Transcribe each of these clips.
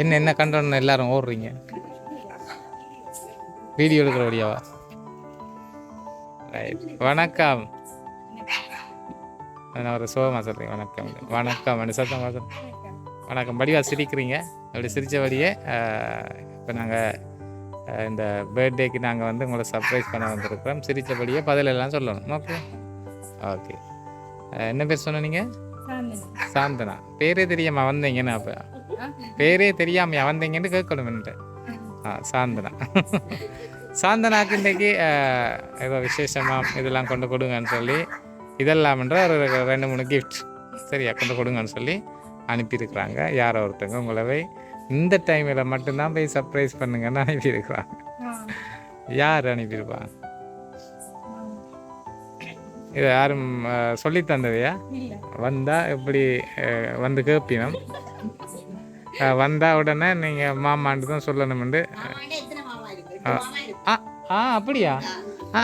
என்ன என்ன கண்டோன்னு எல்லாரும் ஓடுறீங்க? வீடியோ எடுக்கிற வழியாவா? ரைட். வணக்கம். நான் ஒரு சோகமாக சொல்கிறேன். வணக்கம் வணக்கம் அப்படி சத்தமாக சொல்கிறேன். வணக்கம். வடிவா சிரிக்கிறீங்க. அப்படி சிரித்த வழியே இப்போ நாங்கள் இந்த பர்த்டேக்கு நாங்கள் வந்து உங்களை சர்ப்ரைஸ் பண்ண வந்திருக்கிறோம். சிரித்தபடியே பதிலெல்லாம் சொல்லணும். Okay okay. என்ன பேர் சொன்ன நீங்கள்? சாந்தனா. பேரே தெரியாமல் வந்தீங்கன்னு அப்போ பேரே தெரியாமல் வந்தீங்கன்னு கேட்கணும்ன்ட்டு. சாந்தனா. சாந்தனாக்கு இன்றைக்கி ஏதோ விசேஷமாக இதெல்லாம் கொண்டு கொடுங்கன்னு சொல்லி இதெல்லாம்ன்ற ஒரு 2-3 கிஃப்ட் சரியா கொண்டு கொடுங்கன்னு சொல்லி அனுப்பியிருக்கிறாங்க. யாரோ ஒருத்தங்க உங்களவை இந்த டைமில் மட்டும்தான் போய் சர்ப்ரைஸ் பண்ணுங்கன்னு அனுப்பியிருக்கிறாங்க. யார் அனுப்பியிருப்பாங்க? இதை யாரும் சொல்லி தந்ததையா? வந்தால் எப்படி வந்து கேட்பினோம். வந்தால் உடனே நீங்கள் மாமான்ட்டு தான் சொல்லணும்ண்டு. அப்படியா?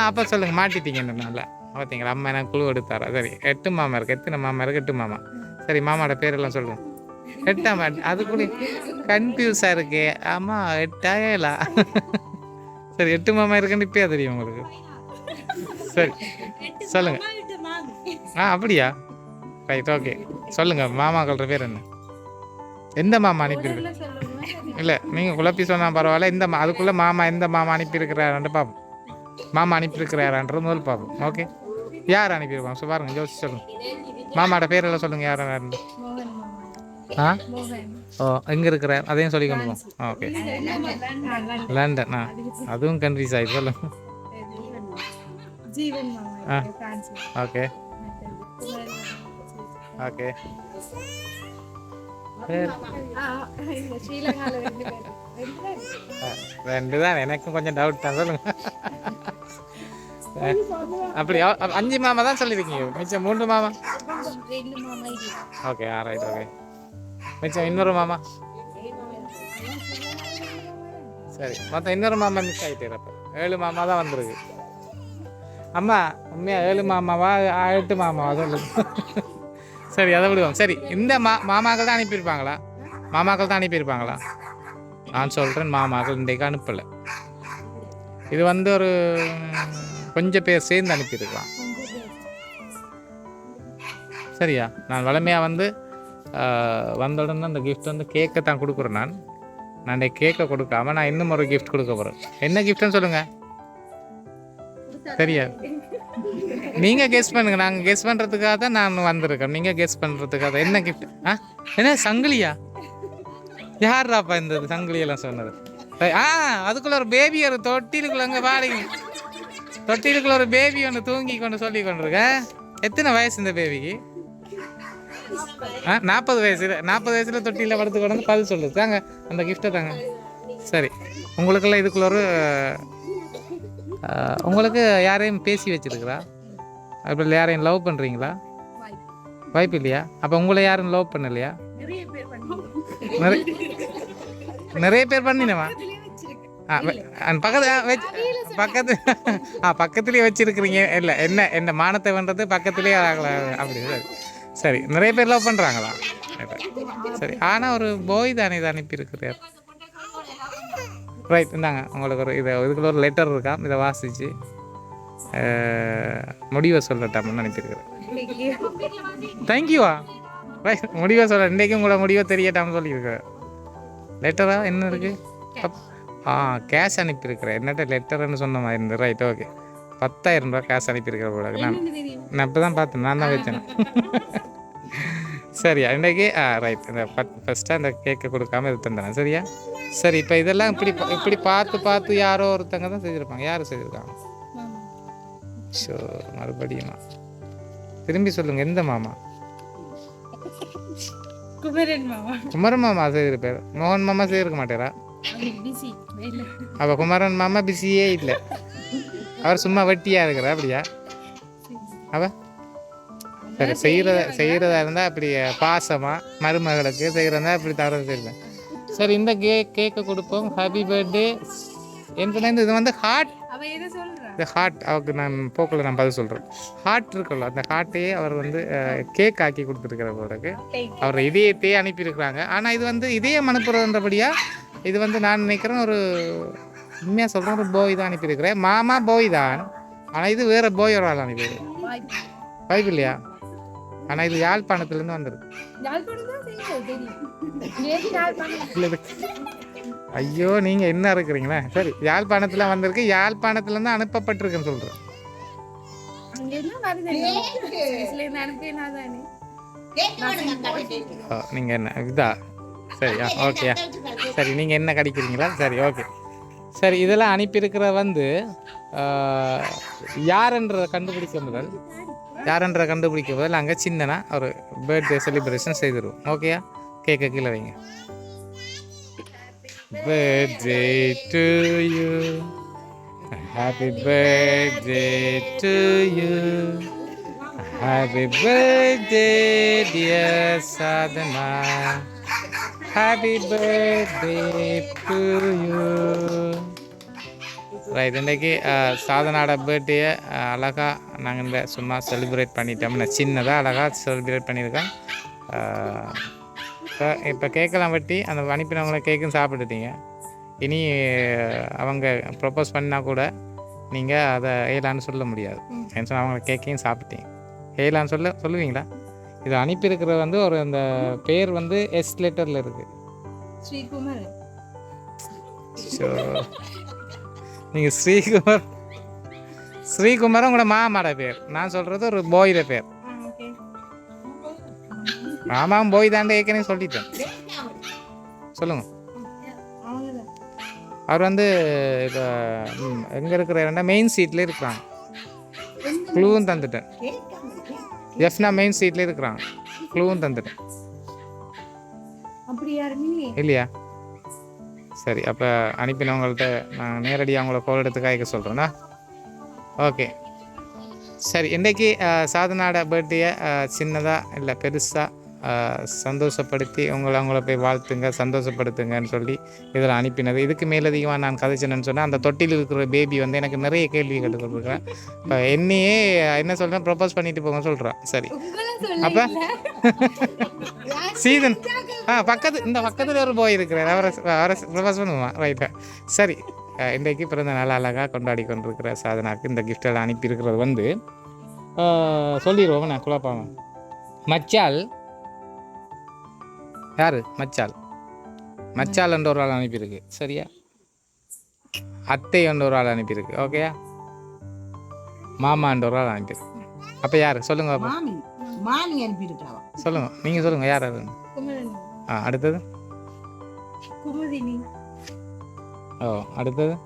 அப்போ சொல்லுங்கள். மாட்டிட்டீங்கன்றனால பார்த்தீங்களா? அம்மா எனக்கு குழு எடுத்தாரா? சரி 8 மாமா இருக்குது. எத்தனை மாமா இருக்குது? 8 மாமா. சரி மாமாவோட பேரெல்லாம் சொல்லுங்கள். 8ஆம் அது கூட கன்ஃபியூஸாக இருக்கு. ஆமாம் 8 சரி 8 மாமா இருக்குன்னு இப்போயா தெரியும் உங்களுக்கு? சரி சொல்லுங்கள். அப்படியா? Right okay. சொல்லுங்கள். மாமாக்கள பேர் என்ன? எந்த மாமா அனுப்பியிருக்கு? இல்லை நீங்கள் குழப்பி சொன்னால் பரவாயில்ல. இந்த அதுக்குள்ளே மாமா எந்த மாமா அனுப்பியிருக்கிறாரான்ட்டு பார்ப்போம். மாமா அனுப்பியிருக்கிறாரான்றது முதல் பார்ப்போம். ஓகே. யார் அனுப்பியிருப்பாங்க பாருங்க. யோசிச்சு சொல்லுங்கள். மாமாவோட பேரெல்லாம் சொல்லுங்கள். யாரும் ஓ எங்கே இருக்கிறார் அதையும் சொல்லி கொண்டு போவோம். ஓகே. லண்டன். அதுவும் கண்ட்ரிஸ் ஆகிட்டு சொல்லுங்க. Okay okay. 2 தான். எனக்கும் கொஞ்சம் டவுட் தான். சொல்லுங்க. அப்படி 5 மாமா தான் சொல்லியிருக்கீங்க. மிச்சம் 3 மாமா. Okay right okay. மிச்சம் இன்னொரு மாமா. சரி மொத்தம் இன்னொரு மாமா மிஸ் ஆகிட்டே. அப்போ 7 மாமா தான் வந்துருக்கு. அம்மா உண்மையாக 7 மாமாவா 8 மாமாவா சொல்லுங்க. சரி அதை விடுவோம். சரி இந்த மாமாக்கள் தான் அனுப்பியிருப்பாங்களா? மாமாக்கள் தான் அனுப்பியிருப்பாங்களா? நான் சொல்கிறேன் மாமாக்கள் இன்றைக்கு அனுப்பலை. இது வந்து ஒரு கொஞ்சம் பேர் சேர்ந்து அனுப்பியிருக்கலாம். சரியா? நான் வளமையாக வந்து வந்த உடனே அந்த கிஃப்ட் வந்து கேக்கை தான் கொடுக்குறேன். நான் கேக்கை கொடுக்காம நான் இன்னும் ஒரு கிஃப்ட் கொடுக்க போகிறேன். என்ன கிஃப்ட்னு சொல்லுங்கள். சரியா? நீங்கள் கெஸ் பண்ணுங்க. நாங்கள் கெஸ் பண்ணுறதுக்காக தான் நான் வந்திருக்கேன். நீங்கள் கெஸ் பண்ணுறதுக்காக தான். என்ன கிஃப்ட்? என்ன சங்கிலியா? யாராப்பா இந்த சங்கிலியெல்லாம் சொன்னது? அதுக்குள்ள ஒரு பேபி ஒரு தொட்டிலுக்குள்ள அங்கே பாருங்க. தொட்டிலுக்குள்ள ஒரு பேபி ஒன்று தூங்கி கொண்டு சொல்லி கொண்டிருக்கேன். எத்தனை வயசு இந்த பேபிக்கு? 40 வயசு. 40 வயசில் தொட்டியில் படுத்து கொண்டு பதில் சொல்லுது. தாங்க அந்த கிஃப்ட்டை தாங்க. சரி உங்களுக்கெல்லாம் இதுக்குள்ள ஒரு உங்களுக்கு யாரையும் பேசி வச்சிருக்கிறா? அப்படி யாரையும் லவ் பண்ணுறீங்களா? வாய்ப்பு இல்லையா? அப்போ உங்களை யாரும் லவ் பண்ணலையா? நிறைய பேர் பண்ணினவா? பக்கத்துலேயே வச்சிருக்கிறீங்க. இல்லை என்ன என்ன மானத்தை பண்ணுறது பக்கத்துலேயே அப்படி. சரி சரி நிறைய பேர் லவ் பண்ணுறாங்களா? சரி ஆனால் ஒரு போய் தானே இதை அனுப்பியிருக்கிறார். ரைட் இந்தாங்க உங்களுக்கு ஒரு இதுக்குள்ள ஒரு லெட்டர் இருக்கா. இதை வாசித்து முடிவை சொல்லட்டாம்னு அனுப்பியிருக்கிறேன். தேங்க்யூவா? ரைட் முடிவை சொல்ல இன்றைக்கும் உங்களை முடிவை தெரியட்டாம்னு சொல்லியிருக்கிறேன். லெட்டரா என்ன இருக்குது? கேஷ் அனுப்பியிருக்கிறேன். என்னட்ட லெட்டர்னு சொன்ன மாதிரி இருந்தது. Right okay. 10,000 ரூபா கேஷ் அனுப்பியிருக்கிற போல. நான் இப்போ தான் பார்த்தேன். நான் தான் வச்சேன். சரியா இன்றைக்கி ரைட். இந்த ஃபஸ்ட்டாக அந்த கேக்கை கொடுக்காம இது தந்தேன். சரியா? சரி இப்போ இதெல்லாம் இப்படி பார்த்து யாரோ ஒருத்தங்க தான் செஞ்சுருப்பாங்க. யார் செய்திருக்காங்க? ஷோ மறுபடியுமா திரும்பி சொல்லுங்கள். எந்த மாமா? குமரன் மாமா செய்திருப்பார். மோகன் மாமா செய்திருக்க மாட்டாரா? அப்போ குமரன் மாமா பிஸியே இல்லை. அவர் சும்மா வெட்டியாக இருக்கிறா. அப்படியா? அவ சரி செய்கிறதா இருந்தால் அப்படி பாசமாக மருமகளுக்கு செய்கிறதா இப்படி தவறு செய்வேன். சரி இந்த கேக்கை கொடுப்போம். Happy birthday. என் இது வந்து ஹார்ட் இந்த ஹார்ட் அவருக்கு நான் போக்கில் நான் பதில் சொல்கிறேன். ஹார்ட் இருக்குல்ல, அந்த ஹார்ட்டையே அவர் வந்து கேக் ஆக்கி கொடுத்துருக்கிற போறதுக்கு அவர் இதயத்தையே அனுப்பியிருக்கிறாங்க. ஆனால் இது வந்து இதயம் அனுப்புறதுன்றபடியாக இது வந்து நான் நினைக்கிறேன் ஒரு உண்மையாக சொல்கிறேன் ஒரு போய் தான் அனுப்பியிருக்கிறேன். மாமா போய் தான், ஆனால் இது வேறு போய் ஒரு ஆள் அனுப்பியிருக்கு. வாய்ப்பு இல்லையா? ஆனால் இது யாழ்ப்பாணத்துலேருந்து வந்துருக்கு. ஐயோ நீங்கள் என்ன இருக்கிறீங்களா? சரி, யாழ்ப்பாணத்தில் வந்திருக்கு. யாழ்ப்பாணத்துலேருந்து அனுப்பப்பட்டிருக்குன்னு சொல்கிறேன். நீங்கள் என்ன இதா? சரியா, ஓகேயா? சரி, நீங்கள் என்ன கடிக்கிறீங்களா? சரி, ஓகே. சரி, இதெல்லாம் அனுப்பியிருக்கிற வந்து யாருன்றதை கண்டுபிடிக்க முதல் அங்கே சின்னனா ஒரு பர்த்டே செலிப்ரேஷன் செய்திருவோம். ஓகேயா? கேட்க கீழே வைங்க. Birthday to you, happy birthday to you, happy birthday dear Sadhana, happy birthday to you. Right, இன்றைக்கி சாதனாவோட பர்த்டேயை அழகாக நாங்கள் இந்த சும்மா செலிப்ரேட் பண்ணிட்டோம். சின்னதாக அழகாக செலிப்ரேட் பண்ணியிருக்கேன். இப்போ கேக்கெல்லாம் வெட்டி அந்த அனுப்பினவங்கள கேக்கும் சாப்பிட்டுட்டீங்க. இனி அவங்க ப்ரப்போஸ் பண்ணால் கூட நீங்கள் அதை ஏலான்னு சொல்ல முடியாது. ஏன்னு சொன்னால் அவங்கள கேக்கையும் சாப்பிட்டீங்க, ஏலான்னு சொல்லுவீங்களா? இது அனுப்பியிருக்கிற வந்து ஒரு அந்த பேர் வந்து எஸ் லெட்டரில் இருக்குது. ஸோ நீங்கள் ஸ்ரீகுமார் உங்களோட மாமாட பேர். நான் சொல்கிறது ஒரு போயோட பேர். மாமாவும் போய் தாண்ட ஏற்கனவே சொல்லிட்டேன். சொல்லுங்க. அவர் வந்து இப்போ எங்கே இருக்கிறாருன்னா மெயின் சீட்டில் இருக்கிறாங்க. க்ளூவும் தந்துட்டேன். எஃப்னா மெயின் சீட்டில் இருக்கிறாங்க. க்ளூவும் தந்துட்டேன். இல்லையா? சரி, அப்போ அனுப்பினவங்கள்ட்ட நான் நேரடியாக அவங்கள கோல் எடுத்து காய்க்க சொல்கிறேன்னா. ஓகே, சரி. இன்றைக்கி சாதனாட பர்த்டேயை சின்னதாக இல்லை பெருசாக சந்தோஷப்படுத்தி அவங்கள போய் வாழ்த்துங்க, சந்தோஷப்படுத்துங்கன்னு சொல்லி இதில் அனுப்பினது. இதுக்கு மேலதிகமாக நான் கதைச்சேன்னு சொன்னால் அந்த தொட்டில் இருக்கிற பேபி வந்து எனக்கு நிறைய கேள்வி கேட்டுக்கொண்டிருக்கிறேன். இப்போ என்னையே என்ன சொல்கிறேன், ப்ரப்போஸ் பண்ணிட்டு போங்க சொல்கிறான். சரி, அப்போ சீதன் பக்கத்தில் ஒரு போய் இருக்கிறார், அவரை ப்ரப்போஸ் பண்ணுவான். ரைட்டா? சரி, இன்றைக்கு பிறந்த நாள் அழகாக கொண்டாடி கொண்டிருக்கிற சாதனாக்கு இந்த கிஃப்டெல்லாம் அனுப்பியிருக்கிறது வந்து சொல்லிடுவோம். நான் குழப்பாம மச்சால் யார்? மச்சால் என்ற ஒரு ஆள் அனுப்பியிருக்கு. சரியா? அத்தை என்ற ஒரு ஆள் அனுப்பியிருக்கு. ஓகேயா? மாமா என்ற ஒரு ஆள் அனுப்பியிருக்கு. அப்போ யார் சொல்லுங்க? சொல்லுங்க, நீங்கள் சொல்லுங்க யார் அது? அடுத்தது? ஓ, அடுத்தது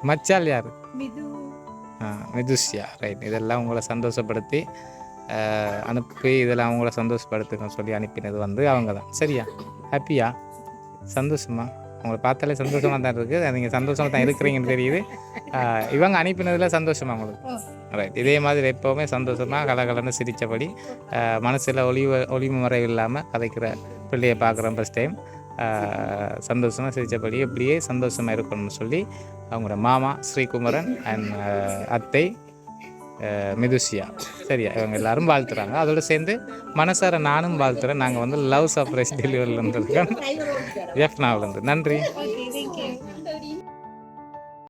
மச்சால் யார்? மிதுஷ்யா. ரைட். இதெல்லாம் உங்களை சந்தோஷப்படுத்தி அனுப்பி இதெல்லாம் அவங்கள சந்தோஷப்படுத்துங்கன்னு சொல்லி அனுப்பினது வந்து அவங்க தான். சரியா? ஹாப்பியா? சந்தோஷமா? உங்களை பார்த்தாலே சந்தோஷமாக தான் இருக்குது. நீங்கள் சந்தோஷமாக தான் இருக்கிறீங்கன்னு தெரியுது. இவங்க அனுப்பினதில் சந்தோஷமாக உங்களுக்கு. ரைட். இதே மாதிரி எப்போவுமே சந்தோஷமாக கலகலன்னு சிரித்தபடி மனசில் ஒளிமுறை இல்லாமல் கதைக்கிற பிள்ளையை பார்க்குறோம் ஃபஸ்ட் டைம். சந்தோஷமாக சிரித்தபடி எப்படியே சந்தோஷமாக இருக்கணும்னு சொல்லி அவங்களோட மாமா ஸ்ரீகுமரன் அண்ட் அத்தை மிதுஷியா. சரியா? இவங்க எல்லாரும் வாழ்த்துறாங்க. அதோடு சேர்ந்து மனசார நானும் வாழ்த்துறேன். நாங்கள் வந்து லவ் சர்ப்ரைஸ் டெலிவரியில் இருந்திருக்கோம், எஃப்னாவிலேருந்து. நன்றி.